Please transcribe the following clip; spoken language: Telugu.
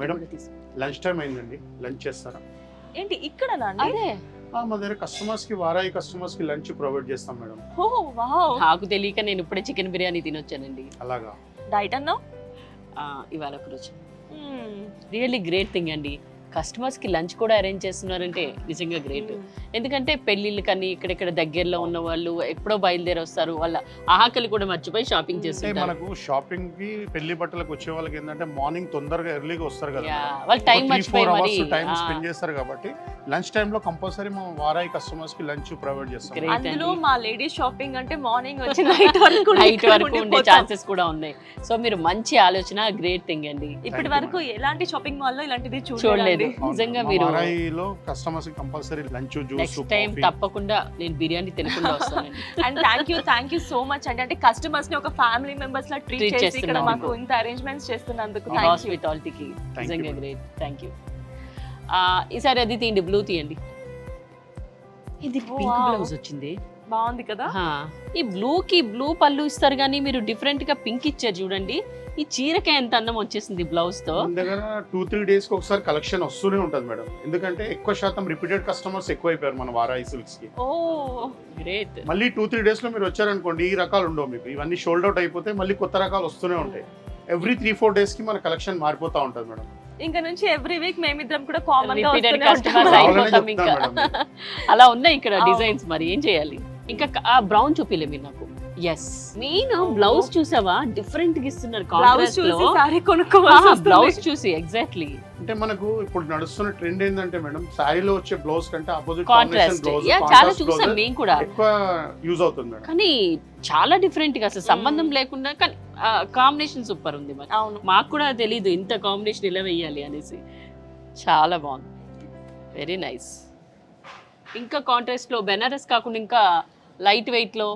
మేడం లంచ్ టైం అయిందండి, లంచ్ చేస్తారా? ఏంటి ఇక్కడనా అండి? అదే మా దగ్గర కస్టమర్స్ కి వారాయి కస్టమర్స్ కి లంచ్ ప్రొవైడ్ చేస్తాం మేడం. ఓ వావ్. నాకు తెలియక నేను ఇప్పుడే చికెన్ బిర్యానీ తినొచ్చానండి. అలాగా డైట్ అన్నావు? ఇవాళ ఒక రోజు రియల్లీ గ్రేట్ థింగ్ అండి. కస్టమర్స్ కి లంచ్ కూడా అరేంజ్ చేస్తున్నారంటే నిజంగా గ్రేట్. ఎందుకంటే పెళ్లిళ్ళు కానీ ఇక్కడెక్కడ దగ్గరలో ఉన్న వాళ్ళు ఎప్పుడో బయలుదేరి వస్తారు, వాళ్ళ ఆకలి కూడా మర్చిపోయి షాపింగ్ అంటే చేస్తుంటారు. మనకు షాపింగ్ కి పెళ్లి బట్టలకు వచ్చే వాళ్ళకి ఏంటంటే మార్నింగ్ తొందరగా ఎర్లీగా వస్తారు కదా, వాళ్ళు టైం మర్చిపోయి మరి టైం స్పెండ్ చేస్తారు కాబట్టి లంచ్ టైం లో కంపల్సరీ మనం వారాయి కస్టమర్స్ కి లంచ్ ప్రొవైడ్ చేస్తాం. Great. అందులో మా లేడీస్ షాపింగ్ అంటే మార్నింగ్ వచ్చి నైట్ వరకు నైట్ వరకు ఉండే ఛాన్సెస్ కూడా ఉన్నాయి. సో మీరు మంచి ఆలోచన, గ్రేట్ థింగ్ అండి. ఇప్పటి వరకు ఎలాంటి షాపింగ్ మాల్ లో ఇలాంటిది చూడలేదు. నిజంగా మీరు వారాయిలో కస్టమర్స్ కి compulsory lunch, juice, next time తప్పకుండా నేను బిర్యానీ తినకుండా వస్తానండి. And thank you so much అండి. అంటే కస్టమర్స్ ని ఒక ఫ్యామిలీ మెంబర్స్ లా ట్రీట్ Treat చేసి ఇక్కడ చేస్తున్నాం. మాకు ఇంత అరేంజ్మెంట్స్ చేస్తున్నందుకు థ్యాంక్ యూ. హాస్పిటాలిటీకి Thank you, నిజంగా madam. గ్రేట్. Thank you. ఈసారి అది తీయండి, బ్లూ తీయండి. ఇది Oh, పింక్ wow. బ్లౌజ్ వచ్చింది. బాగుంది కదా? ఈ బ్లూకి బ్లూ పళ్ళు ఇస్తారు కానీ మీరు డిఫరెంట్ గా పింక్ ఇచ్చారు చూడండి. ఈ చీరకే ఎంత అందం వచ్చేసింది బ్లౌజ్ తో. మన దగ్గర 2-3 డేస్ కి ఒకసారి కలెక్షన్ వస్తూనే ఉంటది మేడం. ఎందుకంటే ఎక్కువ శాతం రిపీటెడ్ కస్టమర్స్ ఎక్కువైపోయారు మన వారాయి సిల్క్స్ కి. ఓ గ్రేట్. మళ్ళీ 2-3 డేస్ లో మీరు వచ్చారనుకోండి, ఈ రకాలు ఉండవు మీకు. ఇవన్నీ షోల్డ్ అవుట్ అయిపోతే మళ్ళీ కొత్త రకాలు వస్తూనే ఉంటాయి. ఎవ్రీ 3-4 డేస్ కి మన కలెక్షన్ మారిపోతా ఉంటది మేడం. ఇంకా నుంచి ఎవ్రీ వీక్ మేమిద్దరం కూడా కామన్ గా రిపీటెడ్ వస్తూనే కస్టమర్స్ ఉంటాం. అయిపోతాం ఇంకా. చెప్తాను మేడం. అలా ఉన్నాయి ఇక్కడ అవును. డిజైన్స్. మరి ఏం చేయాలి? ఇంకా ఆ బ్రౌన్ చూపిలే మీరు నాకు. ఎస్, నేను బ్లౌజ్ చూసావా డిఫరెంట్ గా ఇస్తున్నారు బ్లౌజ్ కాంట్రాస్ట్ లో. చూసి సారీ కొనుక్కోవాల్సి బ్లౌజ్ వస్తుంది. చూసి ఎగ్జాక్ట్లీ అంటే మనకు ఇప్పుడు నడుస్తున్న ట్రెండ్ ఏంటంటే మేడం, శారీలో వచ్చే బ్లౌజ్ కంటే ఆపోజిట్ కాంట్రాస్ట్ బ్లౌజ్, చాలా చూసాం మేము కూడా. ఎక్కువ యూజ్ అవుతుంది మేడం. కానీ చాలా డిఫరెంట్ గా అసలు సంబంధం లేకుండా, కానీ కాంబినేషన్ సూపర్ ఉంది. మరి అవును. మాకు కూడా తెలియదు ఇంత కాంబినేషన్ ఇలా వేయాలి అనేసి. చాలా బాగుంది, వెరీ నైస్. ఇంకా కాంట్రాస్ట్ లో బెనారస్ కాకుండా ఇంకా లైట్ వెయిట్ లో